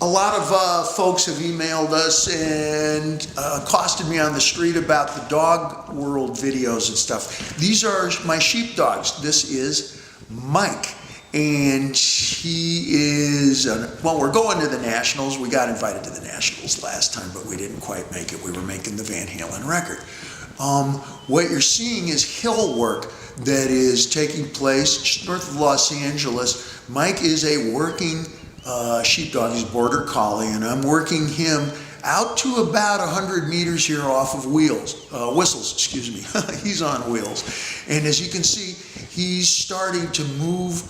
A lot of folks have emailed us and accosted me on the street about the dog world videos and stuff. These are my sheepdogs. This is Mike, and he is, well, we're going to the Nationals. We got invited to the Nationals last time, but we didn't quite make it. We were making the Van Halen record. What you're seeing is hill work that is taking place just north of Los Angeles. Mike is a working sheepdog. He's border collie, and I'm working him out to about 100 meters here off of whistles, excuse me. He's on wheels. And as you can see, he's starting to move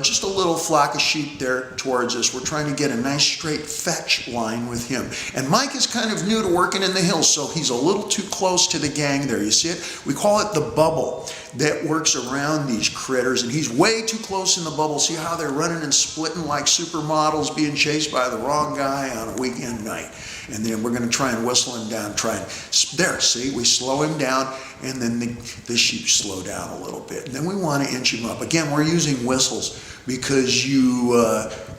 just a little flock of sheep there towards us. We're trying to get a nice straight fetch line with him. And Mike is kind of new to working in the hills, so he's a little too close to the gang there. You see it? We call it the bubble that works around these critters, and he's way too close in the bubble. See how they're running and splitting like supermodels being chased by the wrong guy on a weekend night. And then we're going to try and whistle him down, there, see, we slow him down, and then the sheep slow down a little bit. And then we want to inch him up. Again, we're using whistles because you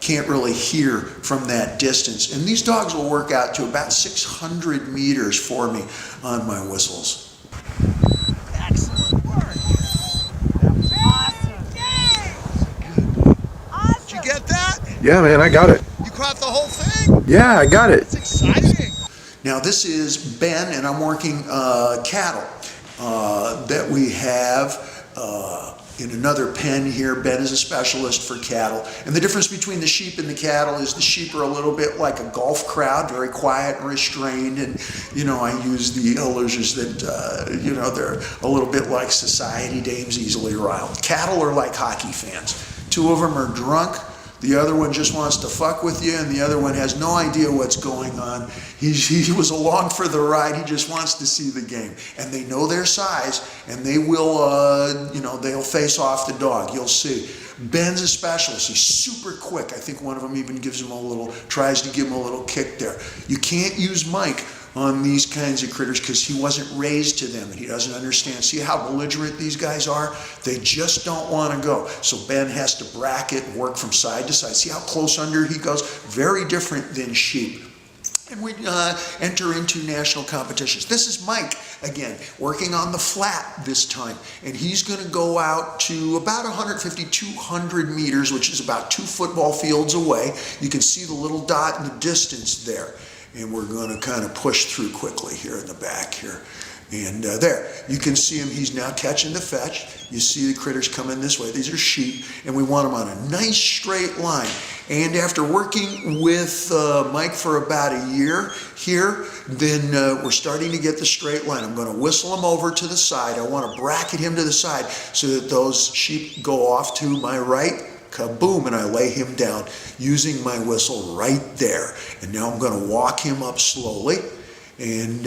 can't really hear from that distance. And these dogs will work out to about 600 meters for me on my whistles. Excellent work. That was awesome. Good. Awesome. Did you get that? Yeah, man, I got it. You caught the whole thing? Yeah, I got it. It's exciting. Now this is Ben, and I'm working cattle that we have in another pen here. Ben is a specialist for cattle. And the difference between the sheep and the cattle is the sheep are a little bit like a golf crowd, very quiet and restrained. And, you know, I use the illusions that, you know, they're a little bit like society dames, easily riled. Cattle are like hockey fans. Two of them are drunk. The other one just wants to fuck with you, and the other one has no idea what's going on. He was along for the ride. He just wants to see the game. And they know their size, and they will, you know, they'll face off the dog. You'll see. Ben's a specialist. He's super quick. I think one of them even gives him tries to give him a little kick there. You can't use Mike on these kinds of critters because he wasn't raised to them and he doesn't understand. See how belligerent these guys are? They just don't want to go. So Ben has to bracket and work from side to side. See how close under he goes? Very different than sheep. And we enter into national competitions. This is Mike, again, working on the flat this time. And he's going to go out to about 150, 200 meters, which is about 2 football fields away. You can see the little dot in the distance there. And we're going to kind of push through quickly here in the back here. And there, you can see him. He's now catching the fetch. You see the critters coming this way. These are sheep, and we want them on a nice straight line. And after working with Mike for about a year here, then we're starting to get the straight line. I'm going to whistle him over to the side. I want to bracket him to the side so that those sheep go off to my right. Kaboom, and I lay him down using my whistle right there. And now I'm going to walk him up slowly and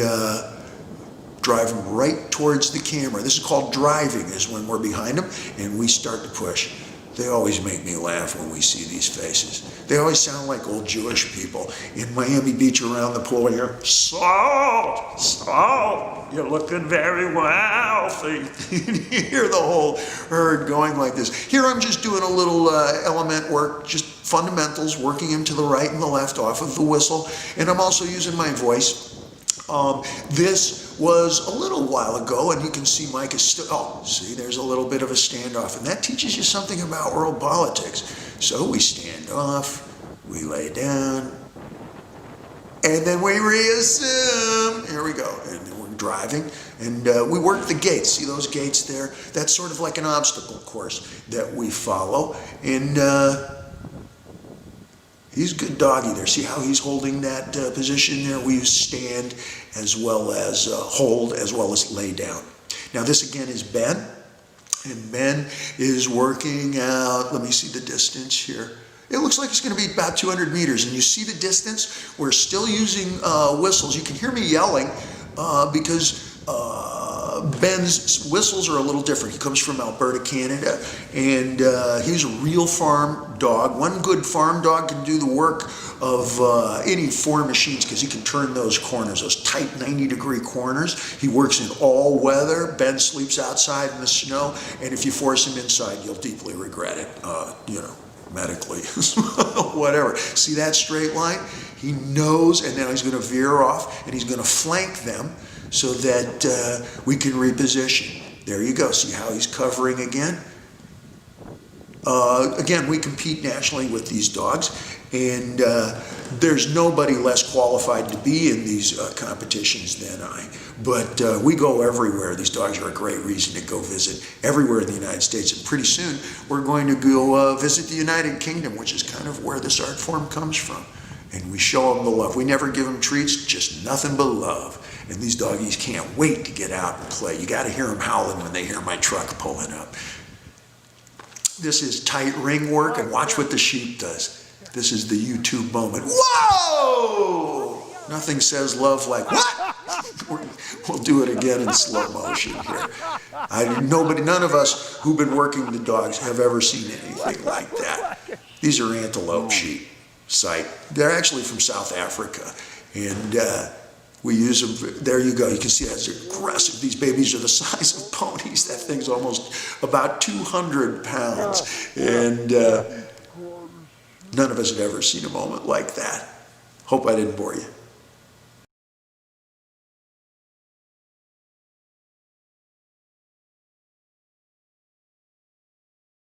drive him right towards the camera. This is called driving, is when we're behind them and we start to push. They always make me laugh when we see these faces. They always sound like old Jewish people in Miami Beach around the pool here. Salt, salt, you're looking very wealthy. You hear the whole herd going like this. Here I'm just doing a little element work, just fundamentals, working him to the right and the left off of the whistle. And I'm also using my voice. This was a little while ago, and you can see Mike is still, oh, see, there's a little bit of a standoff, and that teaches you something about world politics. So we stand off, we lay down, and then we reassume. Here we go, and then we're driving, and we work the gates. See those gates there? That's sort of like an obstacle course that we follow, and he's a good doggy there. See how he's holding that position there? We use stand as well as hold, as well as lay down. Now this again is Ben. And Ben is working out, let me see the distance here. It looks like it's going to be about 200 meters. And you see the distance? We're still using whistles. You can hear me yelling because Ben's whistles are a little different. He comes from Alberta, Canada, and he's a real farm dog. One good farm dog can do the work of any 4 machines because he can turn those corners, those tight 90-degree corners. He works in all weather. Ben sleeps outside in the snow, and if you force him inside, you'll deeply regret it. You know, medically, whatever. See that straight line? He knows, and now he's going to veer off, and he's going to flank them so that we can reposition. There you go. See how he's covering again? Again, we compete nationally with these dogs, and there's nobody less qualified to be in these competitions than I. But we go everywhere. These dogs are a great reason to go visit everywhere in the United States. And pretty soon, we're going to go visit the United Kingdom, which is kind of where this art form comes from. And we show them the love. We never give them treats, just nothing but love. And these doggies can't wait to get out and play. You got to hear them howling when they hear my truck pulling up. This is tight ring work, and watch what the sheep does. This is the YouTube moment. Whoa! Nothing says love like, what? We'll do it again in slow motion here. None of us who've been working the dogs have ever seen anything like that. These are antelope sheep, sight. They're actually from South Africa, and we use them. There you go. You can see that's aggressive. These babies are the size of ponies. That thing's almost about 200 pounds. And none of us have ever seen a moment like that. Hope I didn't bore you.